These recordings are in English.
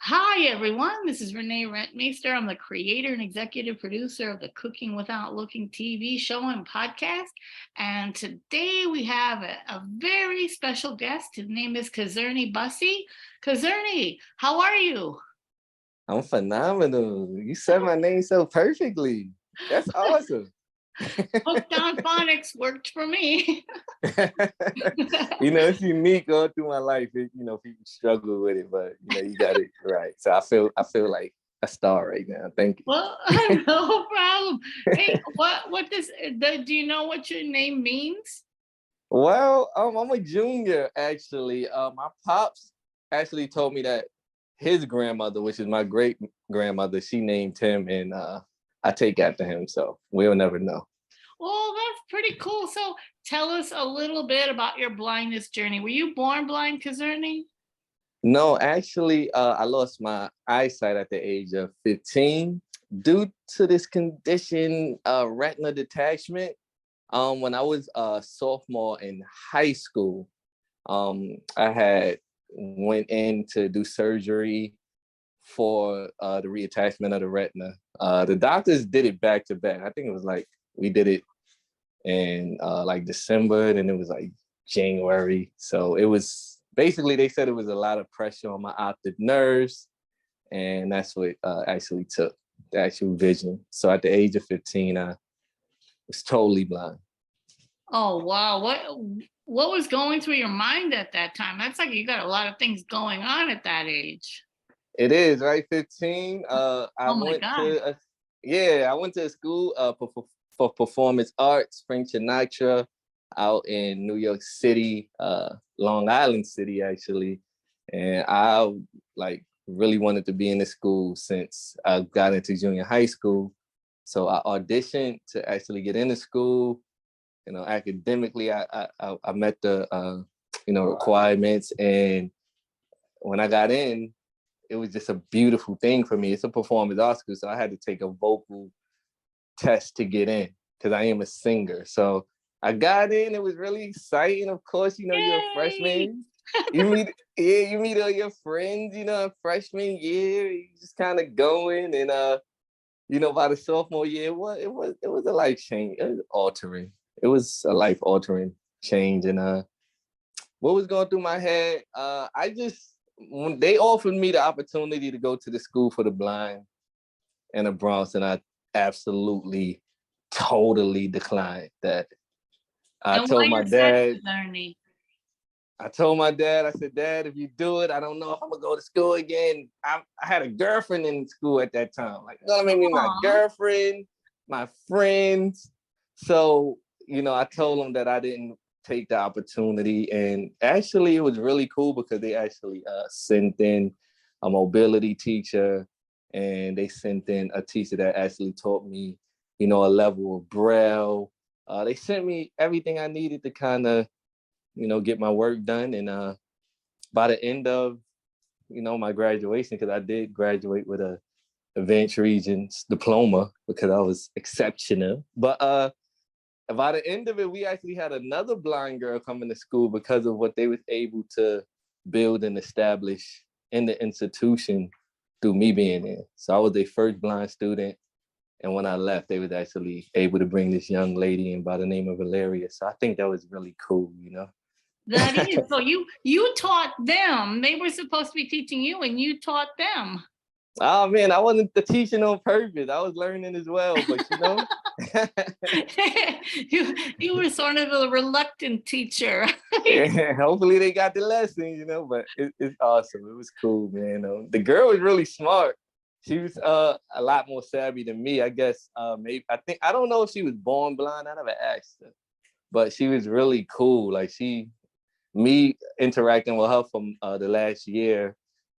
Hi, everyone. This is Renee Rentmeester. I'm the creator and executive producer of the Cooking Without Looking TV show and podcast. And today we have a very special guest. His name is Cazerny Bussey. Cazerny, how are you? I'm phenomenal. You said my name so perfectly. That's awesome. Hooked on phonics worked for me. It's unique going through my life. People struggle with it, but you got it right. So I feel like a star right now. Thank you. Well, no problem. Hey, do you know what your name means? Well, I'm a junior actually. My pops actually told me that his grandmother, which is my great grandmother, she named him, and I take after him. So we'll never know. Well, that's pretty cool. So tell us a little bit about your blindness journey. Were you born blind, Cazerny? No, actually, I lost my eyesight at the age of 15 due to this condition, retina detachment. When I was a sophomore in high school, I had went in to do surgery for the reattachment of the retina. The doctors did it back to back. I think it was like we did it in like December, and it was like January. So it was basically, they said it was a lot of pressure on my optic nerves, and that's what actually took the actual vision. So at the age of 15, I was totally blind. Oh, wow. What was going through your mind at that time? That's like you got a lot of things going on at that age. It is, right? 15. I Oh my went God. to I went to a school for performance arts, Frank Sinatra, out in New York City, Long Island City, actually. And I like really wanted to be in the school since I got into junior high school. So I auditioned to actually get into school. Academically, I met the requirements, and when I got in, it was just a beautiful thing for me. It's a performance art school, so I had to take a vocal test to get in because I am a singer. So I got in. It was really exciting. Of course, you're a Yay! freshman. You meet all your friends. Freshman year, you just kind of going, and by the sophomore year, it was a life change. It was altering. It was a life altering change, and what was going through my head? When they offered me the opportunity to go to the school for the blind in the Bronx, and I absolutely, totally declined that. I And why told my is that, dad, Cazerny? I said, Dad, if you do it, I don't know if I'm gonna go to school again. I had a girlfriend in school at that time. Like, you're gonna make me my Aw. girlfriend, my friends. So, I told them that I didn't take the opportunity. And actually, it was really cool because they actually sent in a mobility teacher, and they sent in a teacher that actually taught me, a level of Braille. They sent me everything I needed to kind of get my work done. And by the end of, my graduation, because I did graduate with a advanced regions diploma because I was exceptional. But by the end of it, we actually had another blind girl coming to school because of what they was able to build and establish in the institution through me being there. So I was their first blind student. And when I left, they was actually able to bring this young lady in by the name of Valeria. So I think that was really cool. That is. So you taught them. They were supposed to be teaching you, and you taught them. Oh man, I wasn't the teaching on purpose. I was learning as well, but You were sort of a reluctant teacher. yeah, hopefully they got the lesson, but it's awesome. It was cool, man. The girl was really smart. She was a lot more savvy than me, I guess. Maybe I don't know if she was born blind. I never asked her, but she was really cool. Like me interacting with her from the last year.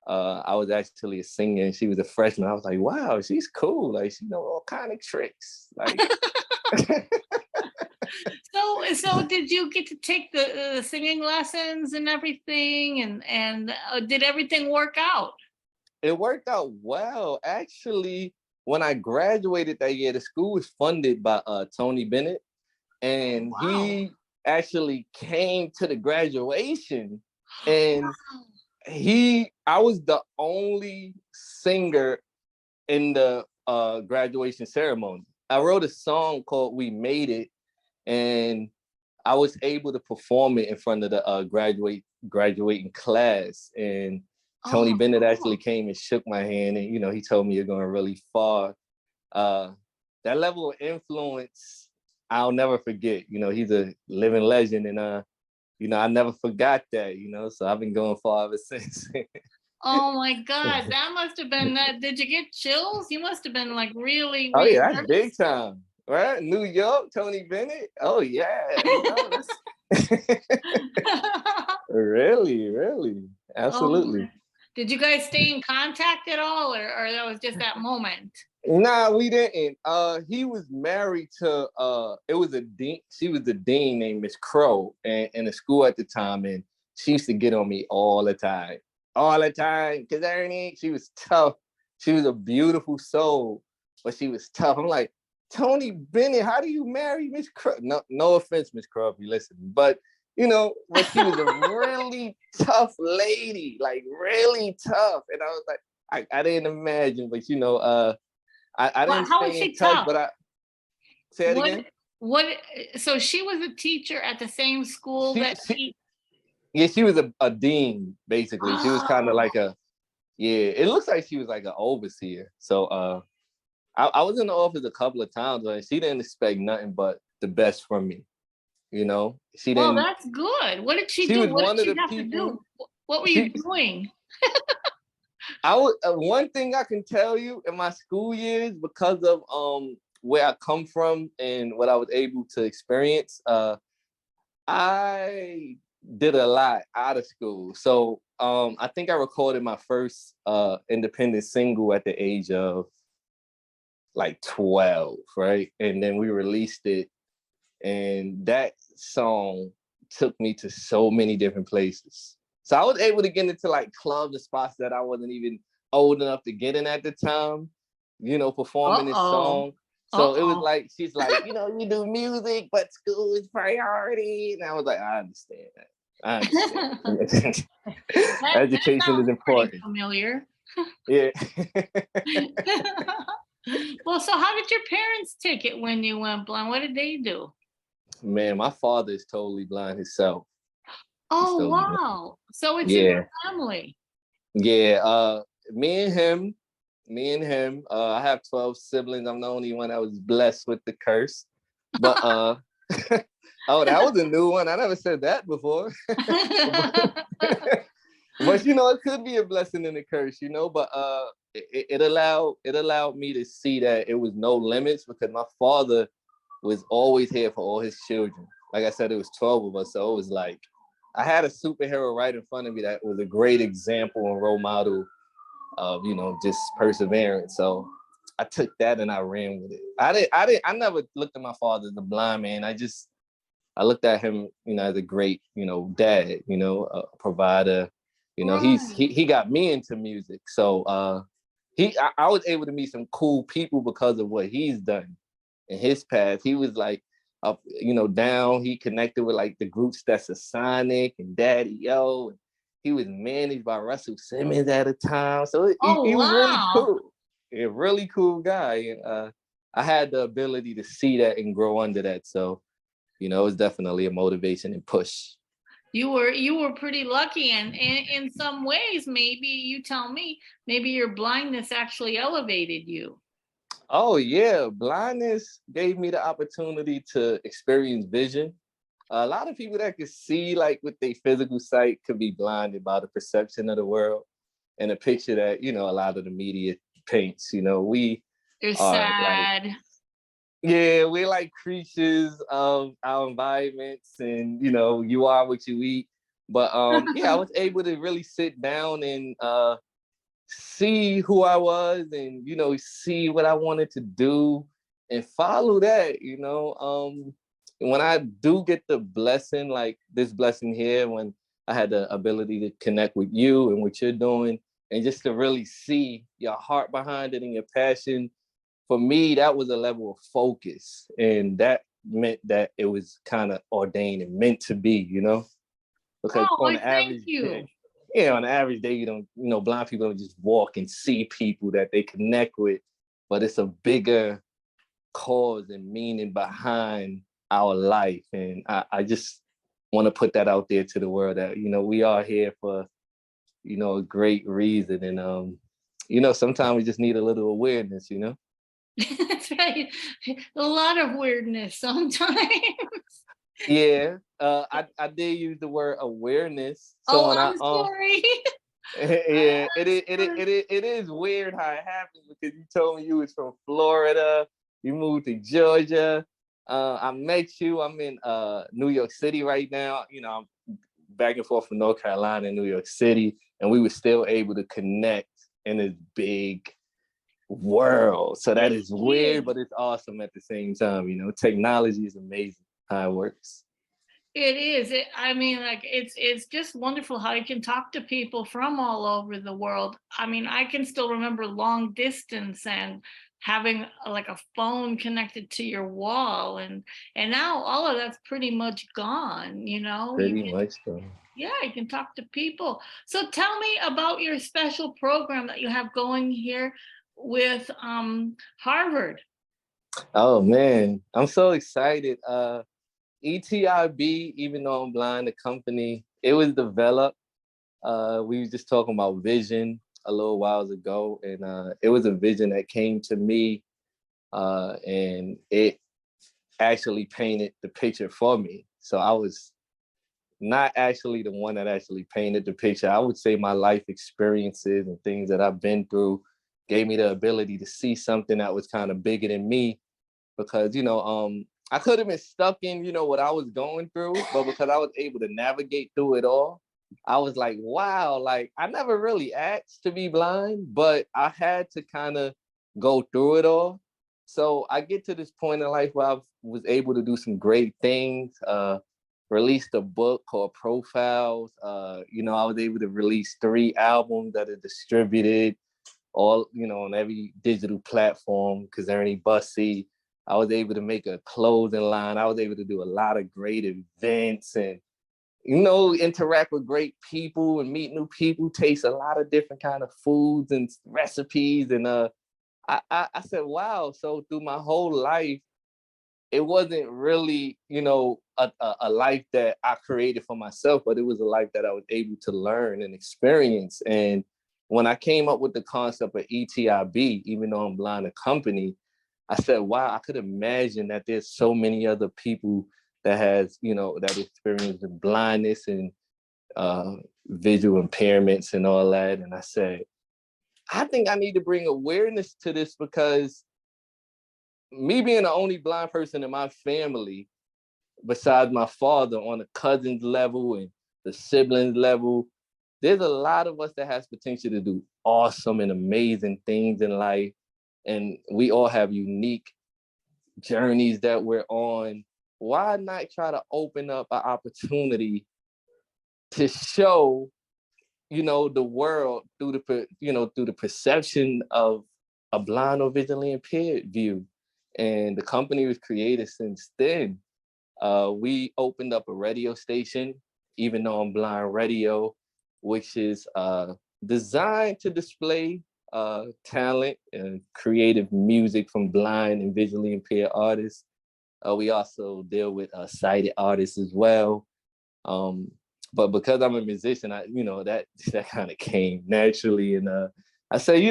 I was actually a singer, and she was a freshman. I was like, wow, she's cool. Like, she know all kind of tricks. Like, So did you get to take the singing lessons and everything, and did everything work out? it worked out well. Actually, when I graduated that year, the school was funded by Tony Bennett, and Wow. he actually came to the graduation, and I was the only singer in the graduation ceremony. I wrote a song called "We Made It," and I was able to perform it in front of the graduating class. And Tony Oh, Bennett actually cool. came and shook my hand, and he told me, "You're going really far." Uh, that level of influence, I'll never forget. He's a living legend, and I never forgot that. So I've been going far ever since. Oh my God, that must have been that. Did you get chills? You must have been like really, Oh really yeah, that's nervous. big time, right? New York, Tony Bennett. Oh yeah, that's really, really, Oh absolutely. my. Did you guys stay in contact at all, or that was just that moment? Nah, we didn't. He was married to it was a dean. She was the dean named Miss Crow, and in the school at the time, and she used to get on me all the time, all the time. Cazerny, she was tough. She was a beautiful soul, but she was tough. I'm like, Tony Bennett, how do you marry Miss Crow? No, no offense, Miss Crow, if you listen, but but she was a really tough lady, like really tough, and I was like, I didn't imagine, but I Well, didn't how was stay in she touch, tough? but I say it What again. what so she was a teacher at the same school She, that she he yeah, she was a dean basically. She was kind of Oh, like it looks like she was like an overseer. So I was in the office a couple of times, and she didn't expect nothing but the best from me. She well, didn't. that's good. What did she She do? was What did one of she the have to people. do? What were you She doing? I would one thing I can tell you in my school years, because of where I come from and what I was able to experience. I did a lot out of school. So I think I recorded my first independent single at the age of like 12, right? And then we released it. And that song took me to so many different places. So I was able to get into like clubs and spots that I wasn't even old enough to get in at the time, performing this Uh-oh. song. So it was Uh-oh. like, she's like, you do music, but school is priority. And I was like, I understand that. I understand. That Education is sounds pretty important. familiar. Yeah. Well, so how did your parents take it when you went blind? What did they do? Man, my father is totally blind himself. He's Oh, totally blind. wow. So it's in Yeah. your family. Yeah. Me and him, I have 12 siblings. I'm the only one that was blessed with the curse. But oh, that was a new one. I never said that before. But it could be a blessing and a curse, but it allowed me to see that it was no limits, because my father was always here for all his children. Like I said, it was 12 of us. So it was like I had a superhero right in front of me that was a great example and role model of, just perseverance. So I took that and I ran with it. I never looked at my father as a blind man. I looked at him, as a great, dad, a provider. Right. He got me into music. So I was able to meet some cool people because of what he's done in his path. He was like up, down. He connected with like the groups that's a Sonic and Daddy O. He was managed by Russell Simmons at a time. So Oh, he was really wow. cool. A really cool guy. And I had the ability to see that and grow under that. So, it was definitely a motivation and push. You were pretty lucky, and in some ways, maybe you tell me, maybe your blindness actually elevated you. Oh yeah, blindness gave me the opportunity to experience vision. A lot of people that can see like with their physical sight could be blinded by the perception of the world and the picture that, a lot of the media paints. We You're are like, sad. yeah, we're like creatures of our environments, and you are what you eat. But yeah, I was able to really sit down and see who I was, and see what I wanted to do and follow that. When I do get the blessing, like this blessing here, when I had the ability to connect with you and what you're doing, and just to really see your heart behind it and your passion, for me, that was a level of focus, and that meant that it was kind of ordained and meant to be, because Oh, on I the thank average day, you. yeah, on the average day, you don't, blind people don't just walk and see people that they connect with, but it's a bigger cause and meaning behind our life. And I just want to put that out there to the world that, we are here for, a great reason. And, sometimes we just need a little awareness. That's right. A lot of weirdness sometimes. Yeah, I did use the word awareness. So Oh, when I'm sorry. yeah, it is weird how it happened because you told me you was from Florida, you moved to Georgia. I met you. I'm in New York City right now. I'm back and forth from North Carolina and New York City, and we were still able to connect in this big world. So that is weird, but it's awesome at the same time. Technology is amazing how it works. It is. I mean, like it's just wonderful how you can talk to people from all over the world. I mean, I can still remember long distance and having like a phone connected to your wall, and now all of that's pretty much gone. You Pretty can, much so. yeah, you can talk to people. So tell me about your special program that you have going here with Harvard. Oh man, I'm so excited. ETIB, even though I'm blind, the company, it was developed. We were just talking about vision a little whiles ago, and it was a vision that came to me, and it actually painted the picture for me. So I was not actually the one that actually painted the picture. I would say my life experiences and things that I've been through gave me the ability to see something that was kind of bigger than me, because I could have been stuck in what I was going through, but because I was able to navigate through it all, I was like, wow, like I never really asked to be blind, but I had to kind of go through it all. So I get to this point in life where I was able to do some great things. Released a book called Profiles. I was able to release 3 albums that are distributed all on every digital platform. Cazerny Bussey. I was able to make a clothing line. I was able to do a lot of great events and interact with great people and meet new people, taste a lot of different kind of foods and recipes. And I said, wow. So through my whole life, it wasn't really, a life that I created for myself, but it was a life that I was able to learn and experience. And when I came up with the concept of ETIB, even though I'm blind, a company, I said, wow, I could imagine that there's so many other people that has, that experience with blindness and visual impairments and all that. And I said, I think I need to bring awareness to this, because me being the only blind person in my family, besides my father, on the cousins level and the siblings level, there's a lot of us that has potential to do awesome and amazing things in life. And we all have unique journeys that we're on. Why not try to open up an opportunity to show, the world through the perception of a blind or visually impaired view? And the company was created since then. We opened up a radio station, Even Though I'm Blind Radio, which is designed to display talent and creative music from blind and visually impaired artists. We also deal with sighted artists as well. But because I'm a musician, that kind of came naturally. And I say,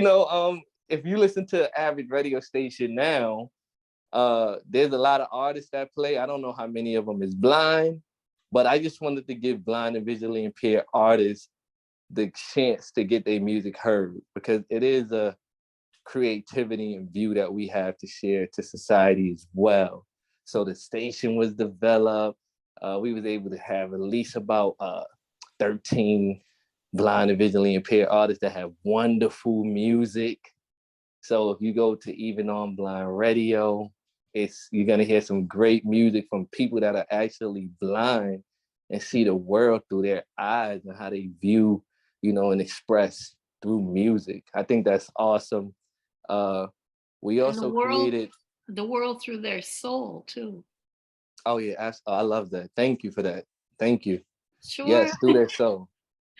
if you listen to an average radio station now, there's a lot of artists that play. I don't know how many of them is blind, but I just wanted to give blind and visually impaired artists the chance to get their music heard, because it is a creativity and view that we have to share to society as well. So the station was developed. We was able to have at least about 13 blind and visually impaired artists that have wonderful music. So if you go to Even On Blind Radio, you're gonna hear some great music from people that are actually blind and see the world through their eyes and how they view, and express through music. I think that's awesome. We And also created the world through their soul too. Oh yeah, I love that. Thank you for that. Thank you. Sure. Yes, through their soul.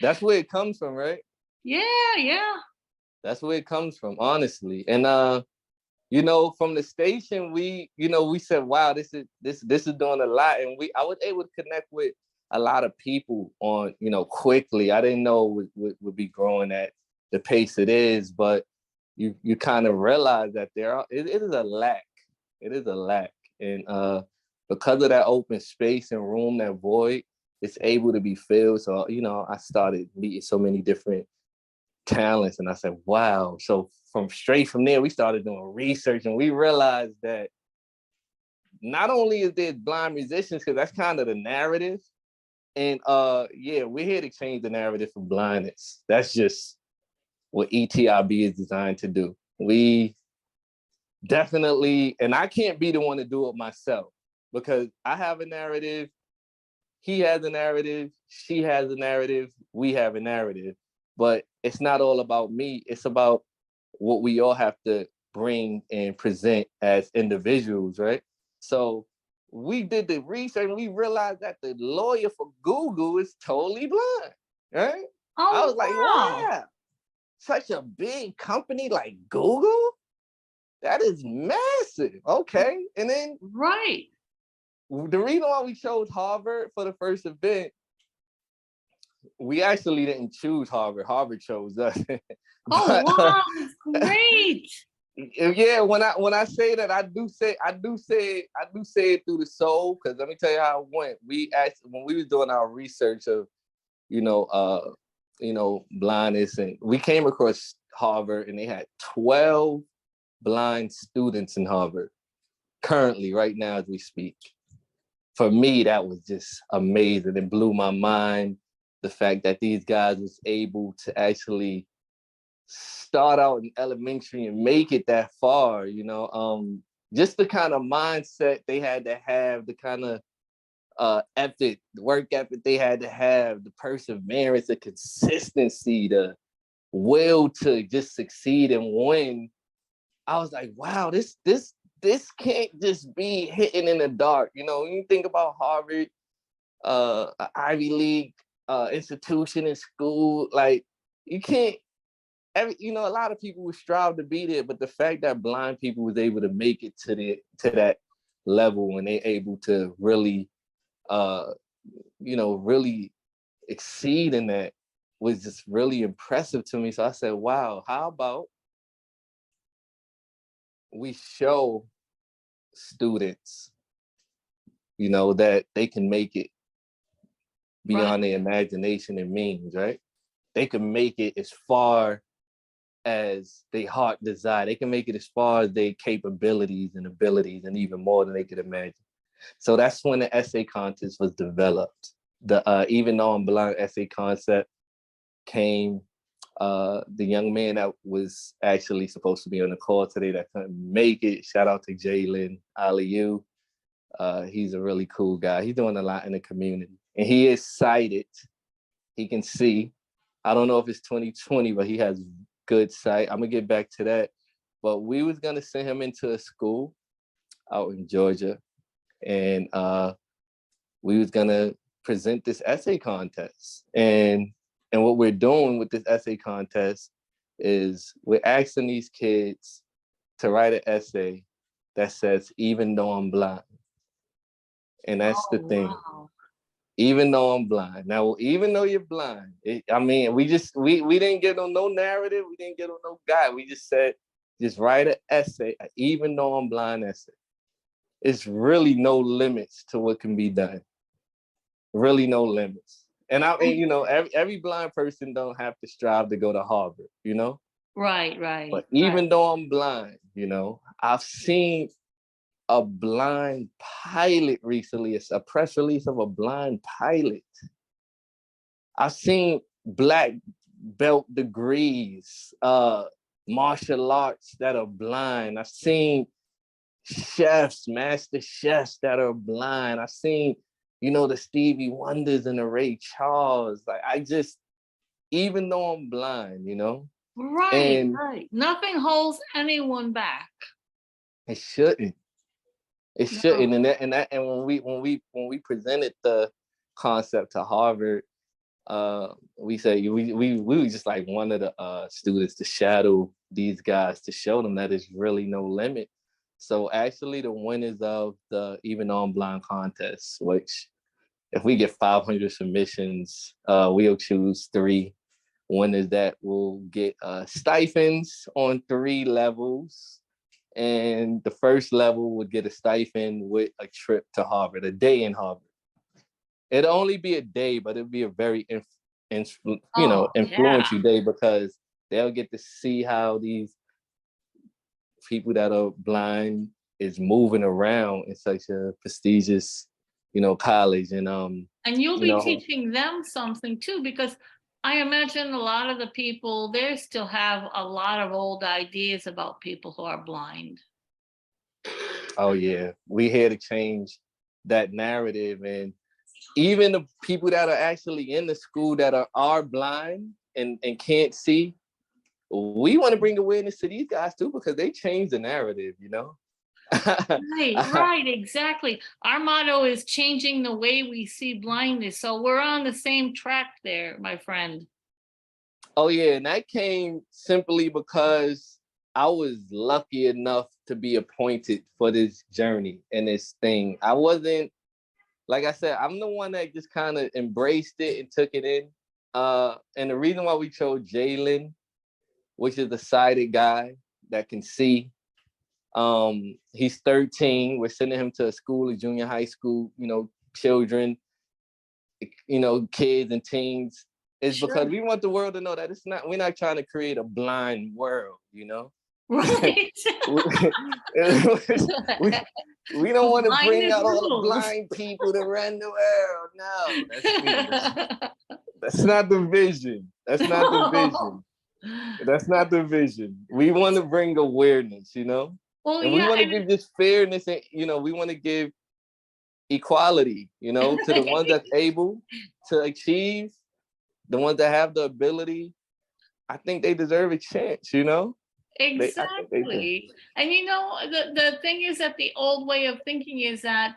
That's where it comes from, right? Yeah. That's where it comes from, honestly. And from the station, we said, wow, this is doing a lot. And I was able to connect with a lot of people on, quickly. I didn't know it would be growing at the pace it is, but you kind of realize that it is a lack. It is a lack. And because of that open space and room, that void, it's able to be filled. So, I started meeting so many different talents, and I said, wow. So from there, we started doing research, and we realized that not only is there blind musicians, because that's kind of the narrative, and we're here to change the narrative for blindness. That's just what ETIB is designed to do. We definitely, and I can't be the one to do it myself, because I have a narrative, he has a narrative, she has a narrative, we have a narrative. But it's not all about me. It's about what we all have to bring and present as individuals, right? So we did the research and we realized that the lawyer for Google is totally blind, right? I was like, wow. wow, such a big company like Google? That is massive. Okay. And then Right. the reason why we chose Harvard for the first event, we actually didn't choose Harvard. Harvard chose us. Oh wow, that's great. Yeah, when I say that, I do say it through the soul, because let me tell you how it went. When we was doing our research of blindness, and we came across Harvard, and they had 12 blind students in Harvard currently, right now as we speak. For me, that was just amazing. It blew my mind, the fact that these guys was able to actually start out in elementary and make it that far, just the kind of mindset they had to have, the kind of work ethic they had to have, the perseverance, the consistency, the will to just succeed and win. I was like, wow, this can't just be hitting in the dark. You think about Harvard, an Ivy League institution in school, like you can't. A lot of people would strive to be there, but the fact that blind people was able to make it to that level, and they able to really, really exceed in that, was just really impressive to me. So I said, wow, how about we show students, that they can make it beyond their imagination and means, right? They can make it as far as their heart desire. They can make it as far as their capabilities and abilities, and even more than they could imagine. So that's when the essay contest was developed. The Even Though I'm Blind essay concept came. The young man that was actually supposed to be on the call today that couldn't make it, shout out to Jalen Aliyu. He's a really cool guy. He's doing a lot in the community, and he is sighted. He can see. I don't know if it's 20/20, but he has good sight. I'm gonna get back to that. But we was gonna send him into a school out in Georgia, and we was gonna present this essay contest. And what we're doing with this essay contest is we're asking these kids to write an essay that says, even though I'm blind. And that's the thing. Wow. Even though I'm blind. Now, even though you're blind, we didn't get on no narrative. We didn't get on no guide. We just said, just write an essay, even though I'm blind essay. It's really no limits to what can be done. Really no limits. And every blind person don't have to strive to go to Harvard, Right. But even though I'm blind, I've seen a blind pilot recently. It's a press release of a blind pilot. I've seen black belt degrees, martial arts that are blind. I've seen chefs, master chefs that are blind. I've seen, the Stevie Wonders and the Ray Charles. Like, even though I'm blind, Right. Nothing holds anyone back. It shouldn't. It shouldn't. And when we presented the concept to Harvard, we say we were just like one of the students to shadow these guys to show them that there's really no limit. So actually the winners of the Even On Blind contest, which if we get 500 submissions, we'll choose 3 winners that will get stipends on 3 levels. And the first level would get a stipend with a trip to Harvard, a day in Harvard. It'd only be a day, but it'd be a very influential day, because they'll get to see how these people that are blind is moving around in such a prestigious, college. And you'll be teaching them something too, because I imagine a lot of the people there still have a lot of old ideas about people who are blind. Oh yeah, we here to change that narrative. And even the people that are actually in the school that are blind and can't see, we want to bring awareness to these guys too, because they change the narrative, Right, exactly. Our motto is changing the way we see blindness. So we're on the same track there, my friend. Oh yeah, and that came simply because I was lucky enough to be appointed for this journey and this thing. I wasn't, like I said, I'm the one that just kind of embraced it and took it in. And the reason why we chose Jalen, which is the sighted guy that can see, he's 13. We're sending him to a school, a junior high school, children, kids and teens. It's because we want the world to know that we're not trying to create a blind world, Right. we don't want to bring out all the blind people to run the world. No, that's not the vision. That's not the vision. That's not the vision. We want to bring awareness, Well, and we want to give just fairness, and we want to give equality, to the ones that's able to achieve, the ones that have the ability. I think they deserve a chance, Exactly. And the thing is that the old way of thinking is that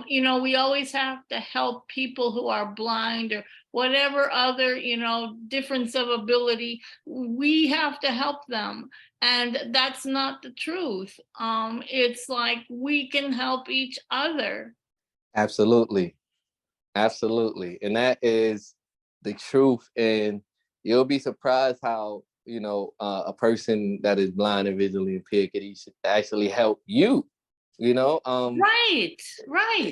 we always have to help people who are blind or whatever other difference of ability. We have to help them, and that's not the truth. It's like we can help each other. Absolutely, and that is the truth. And you'll be surprised how a person that is blind and visually impaired could actually help you. Right.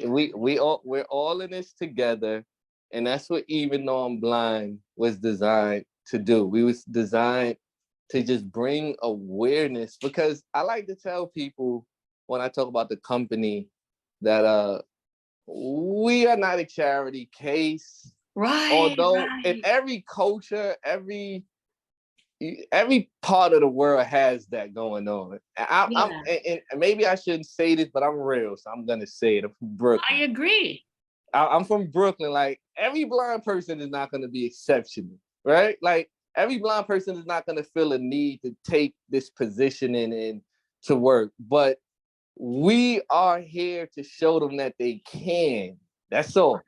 We're all in this together, and that's what Even Though I'm Blind was designed to do. We was designed to just bring awareness, because I like to tell people when I talk about the company that we are not a charity case. Right. Although in every culture, every part of the world has that going on. And maybe I shouldn't say this, but I'm real, so I'm gonna say it. I'm from Brooklyn. I agree. I'm from Brooklyn. Like, every blind person is not gonna be exceptional, right? Like, every blind person is not gonna feel a need to take this position and to work, but we are here to show them that they can. That's all.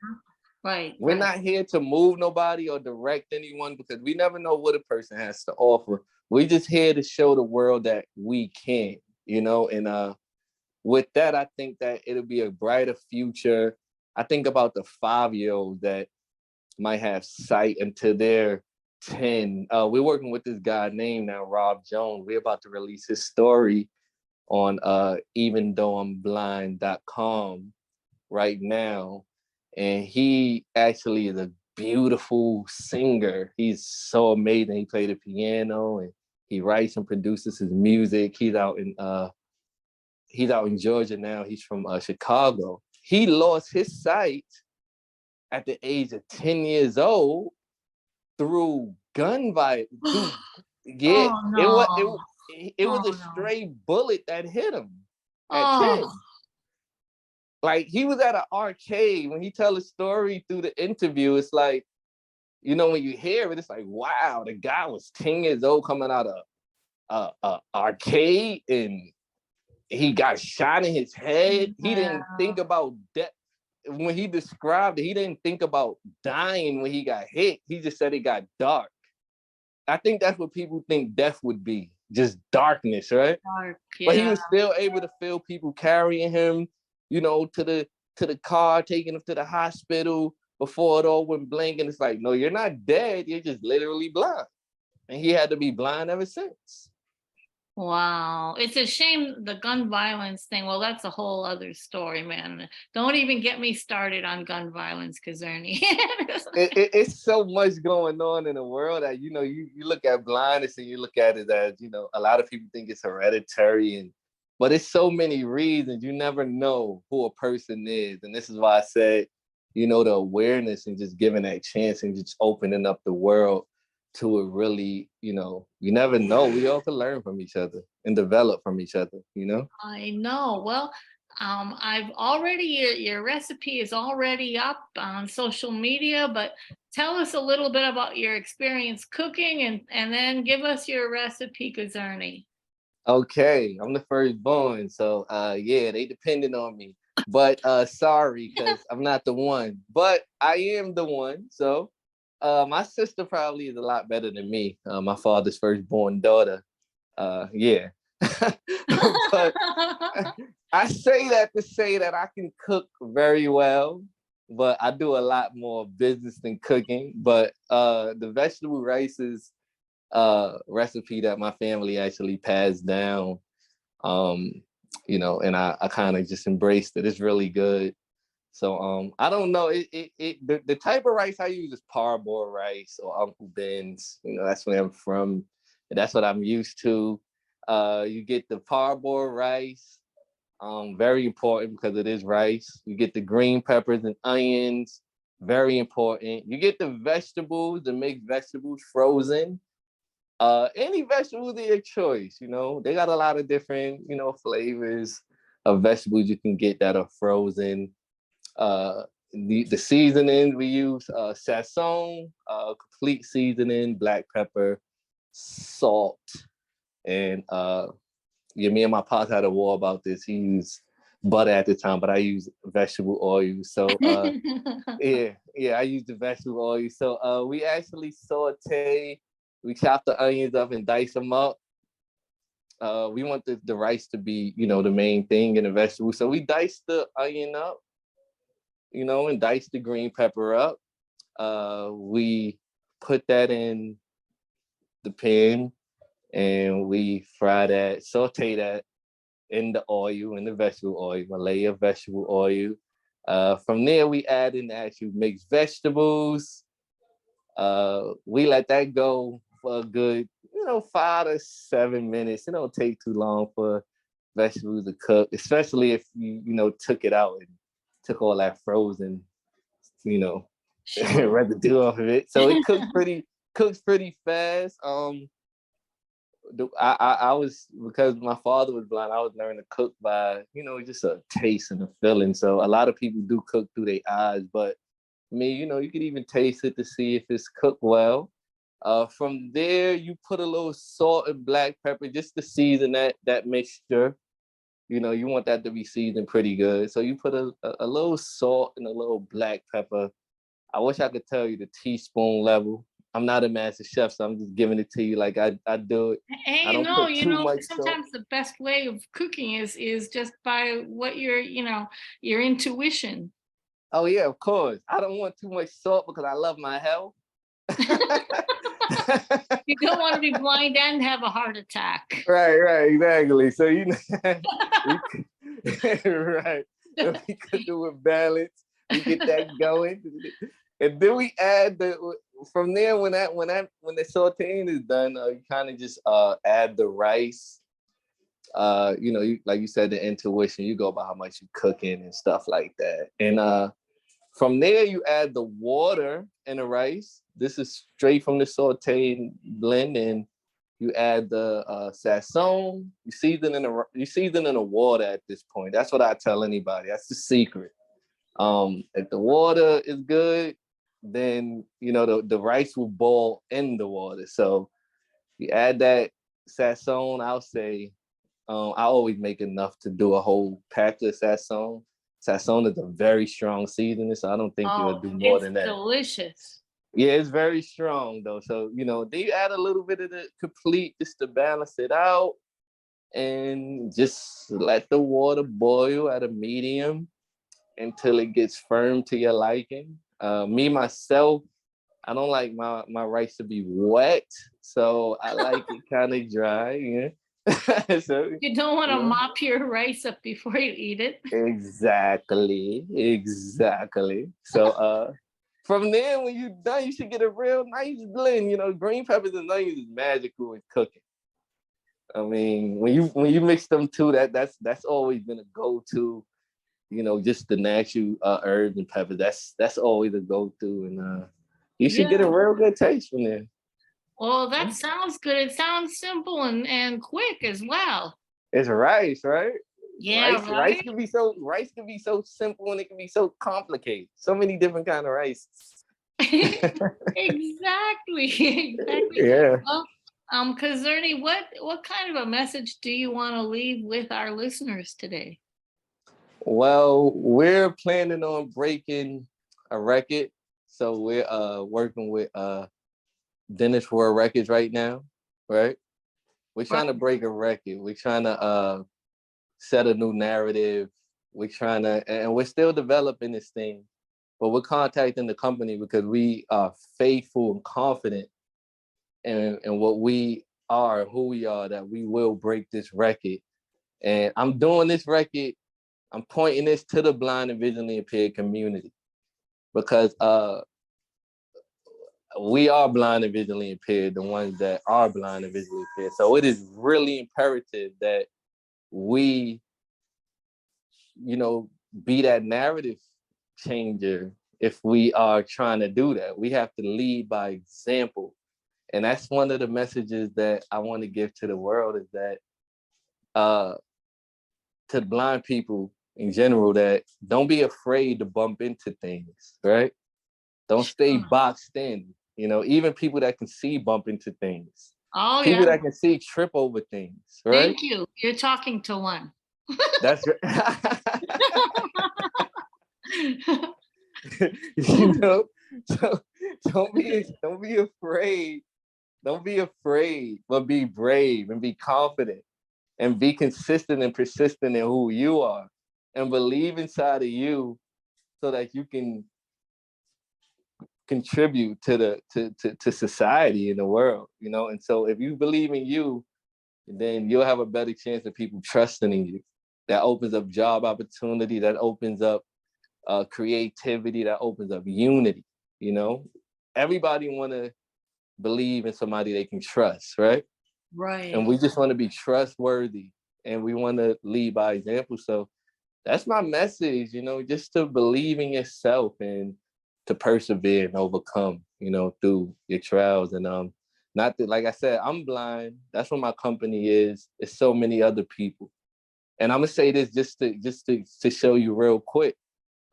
Right. We're not here to move nobody or direct anyone, because we never know what a person has to offer. We're just here to show the world that we can, and with that, I think that it'll be a brighter future. I think about the 5-year-olds that might have sight until they're 10. We're working with this guy named now Rob Jones. We're about to release his story on eventhoughamblind.com right now. And he actually is a beautiful singer. He's so amazing. He played the piano and he writes and produces his music. He's out in Georgia now. He's from Chicago. He lost his sight at the age of 10 years old through gun violence. Yeah, oh, no. it was a stray bullet that hit him at 10. Like, he was at an arcade. When he tell a story through the interview, it's like, when you hear it, it's like, wow, the guy was 10 years old coming out of arcade and he got shot in his head. He didn't think about death. when he described it, he didn't think about dying when he got hit. He just said it got dark. I think that's what people think death would be, just darkness, right? Dark, But he yeah. was still able to feel people carrying him, to the car, taking him to the hospital before it all went blank. And it's like, no, you're not dead. You're just literally blind. And he had to be blind ever since. Wow. It's a shame the gun violence thing. Well, that's a whole other story, man. Don't even get me started on gun violence, Cazerny. It's so much going on in the world that, you look at blindness and you look at it as, a lot of people think it's hereditary, but it's so many reasons. You never know who a person is. And this is why I said, the awareness and just giving that chance and just opening up the world to it really, you never know. We all can learn from each other and develop from each other, I know. Well, I've already, your recipe is already up on social media, but tell us a little bit about your experience cooking and then give us your recipe, Cazerny. Okay, I'm the firstborn, so yeah, they depended on me. But sorry, because I'm not the one, but I am the one. So my sister probably is a lot better than me. My father's firstborn daughter. Yeah. But I say that to say that I can cook very well, but I do a lot more business than cooking. But the vegetable rice is recipe that my family actually passed down. Um, and I kind of just embraced it. It's really good. So I don't know. The type of rice I use is parboiled rice or Uncle Ben's. That's where I'm from. And that's what I'm used to. You get the parboiled rice. Very important because it is rice. You get the green peppers and onions. Very important. You get the vegetables, the mixed vegetables frozen. Any vegetables of your choice. They got a lot of different, flavors of vegetables you can get that are frozen. The seasoning we use, sazon, complete seasoning, black pepper, salt, and me and my pops had a war about this. He used butter at the time, but I use vegetable oil. So yeah, I use the vegetable oil. So we actually saute. We chop the onions up and dice them up. We want the rice to be, the main thing in the vegetable. So we dice the onion up, and dice the green pepper up. We put that in the pan and we fry that, saute that in the oil, in the vegetable oil, a layer of vegetable oil. From there, we add in the actual mixed vegetables. We let that go for a good, 5 to 7 minutes. It don't take too long for vegetables to cook, especially if you, took it out and took all that frozen, residue off of it. So it cooks pretty fast. I was, because my father was blind, I was learning to cook by, just a taste and a feeling. So a lot of people do cook through their eyes, but me, you could even taste it to see if it's cooked well. From there, you put a little salt and black pepper just to season that mixture. You want that to be seasoned pretty good. So you put a little salt and a little black pepper. I wish I could tell you the teaspoon level. I'm not a master chef, so I'm just giving it to you like I do it. Hey, I don't put too much salt. sometimes the best way of cooking is just by what your intuition. Oh yeah, of course. I don't want too much salt because I love my health. You don't want to be blind and have a heart attack. Right, exactly. So right. If we could do it balance, we get that going. And then we add from there when the sauteing is done, you kind of just add the rice. Like you said, the intuition, you go by how much you're cooking and stuff like that. And from there, you add the water and the rice. This is straight from the sauteing blend, and you add the sazon. You season in the water at this point. That's what I tell anybody. That's the secret. If the water is good, then the rice will boil in the water. So you add that sazon. I'll say I always make enough to do a whole pack of sazon. Sazon is a very strong seasoning, so I don't think you'll Oh, do more it's than that. delicious. Yeah, it's very strong though. So, then you add a little bit of the complete just to balance it out, and just let the water boil at a medium until it gets firm to your liking. Me, myself, I don't like my rice to be wet, so I like it kind of dry. Yeah. So, You don't want to yeah. mop your rice up before you eat it. Exactly. So from there, when you're done, you should get a real nice blend. Green peppers and onions is magical in cooking. I mean, when you mix them two, that's always been a go-to. Just the natural herbs and peppers. That's always a go-to, and you should get a Yeah. real good taste from there. Well, that sounds good. It sounds simple and quick as well. It's rice, right? Yeah, Rice right? can be so simple and it can be so complicated. So many different kind of rices. Exactly. Exactly. Yeah. Well, Cazerny, what kind of a message do you want to leave with our listeners today? Well, we're planning on breaking a record. So we're working with Dennis World Records right now, right? We're trying to break a record. We're trying to set a new narrative. And we're still developing this thing, but we're contacting the company because we are faithful and confident in what we are, who we are, that we will break this record. And I'm doing this record, I'm pointing this to the blind and visually impaired community because we are blind and visually impaired, the ones that are blind and visually impaired. So it is really imperative that we, be that narrative changer. If we are trying to do that, we have to lead by example. And that's one of the messages that I want to give to the world, is that to the blind people in general, that don't be afraid to bump into things, right? Don't stay boxed in. Even people that can see bump into things. Oh, People yeah. that can see trip over things, right? Thank you. You're talking to one. That's right. So don't be afraid. Don't be afraid, but be brave and be confident and be consistent and persistent in who you are, and believe inside of you so that you can contribute to society in the world, And so if you believe in you, then you'll have a better chance of people trusting in you. That opens up job opportunity, that opens up creativity, that opens up unity. Everybody want to believe in somebody they can trust, right? Right. And we just want to be trustworthy, and we want to lead by example. So that's my message, just to believe in yourself and to persevere and overcome, through your trials. And not that, like I said, I'm blind. That's what my company is. It's so many other people. And I'm gonna say this just to show you real quick.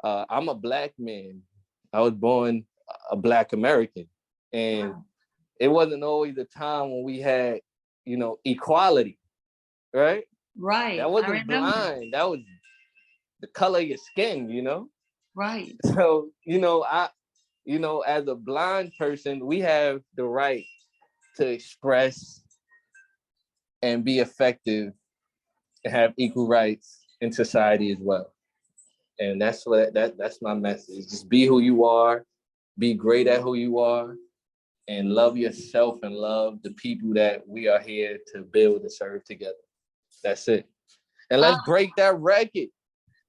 I'm a Black man. I was born a Black American, and it wasn't always a time when we had, equality, right? Right. That I wasn't remember. blind. That was the color of your skin, Right. So, as a blind person, we have the right to express and be effective and have equal rights in society as well. And that's my message. Just be who you are, be great at who you are, and love yourself and love the people that we are here to build and serve together. That's it. And let's break that record.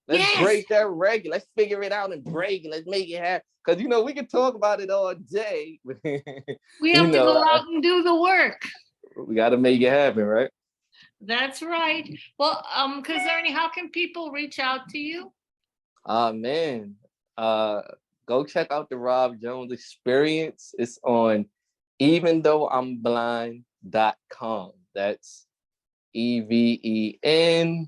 Let's break that record. Let's figure it out and break it. Let's make it happen. Because, we can talk about it all day. We have to go out and do the work. We got to make it happen, right? That's right. Well, Cazerny, how can people reach out to you? Man. Go check out the Rob Jones Experience. It's on eventhough-I'm-blind.com. That's EVENTHOUGHIM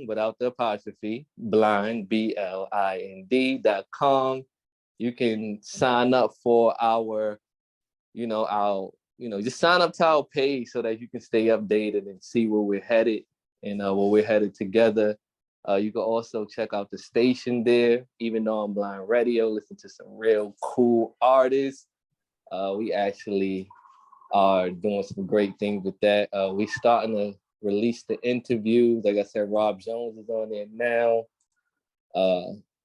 without the apostrophe, blind, BLIND.com. You can sign up for just sign up to our page so that you can stay updated and see where we're headed. and where we're headed together. You can also check out the station there, Even Though I'm Blind Radio, listen to some real cool artists. We actually are doing some great things with that. We starting to release the interviews. Like I said, Rob Jones is on there now.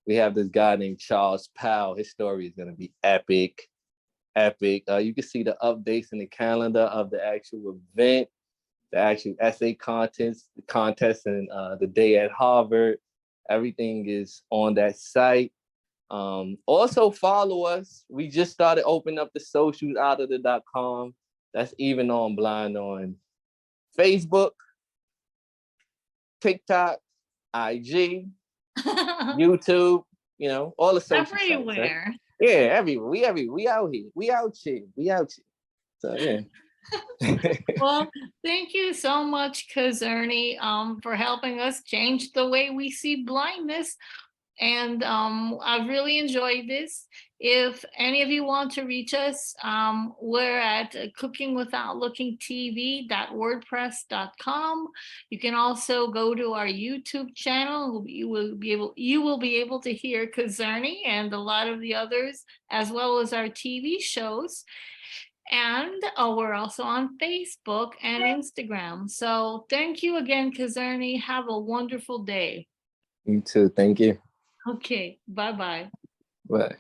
We have this guy named Charles Powell. His story is going to be epic. You can see the updates in the calendar of the actual event, the actual essay contest, and the day at Harvard. Everything is on that site. Also follow us. We just started opening up the socials out of the.com. That's Even Though I'm Blind on Facebook, TikTok, IG, YouTube, all the social everywhere. Sites, right? Yeah, everywhere. We out here. We out here. So yeah. Well, thank you so much, Cazerny, for helping us change the way we see blindness. And I've really enjoyed this. If any of you want to reach us, we're at cookingwithoutlookingtv.wordpress.com. You can also go to our YouTube channel. You will be able to hear Cazerny and a lot of the others, as well as our TV shows. And we're also on Facebook and Instagram. So thank you again, Cazerny. Have a wonderful day. You too. Thank you. Okay, bye-bye. Bye.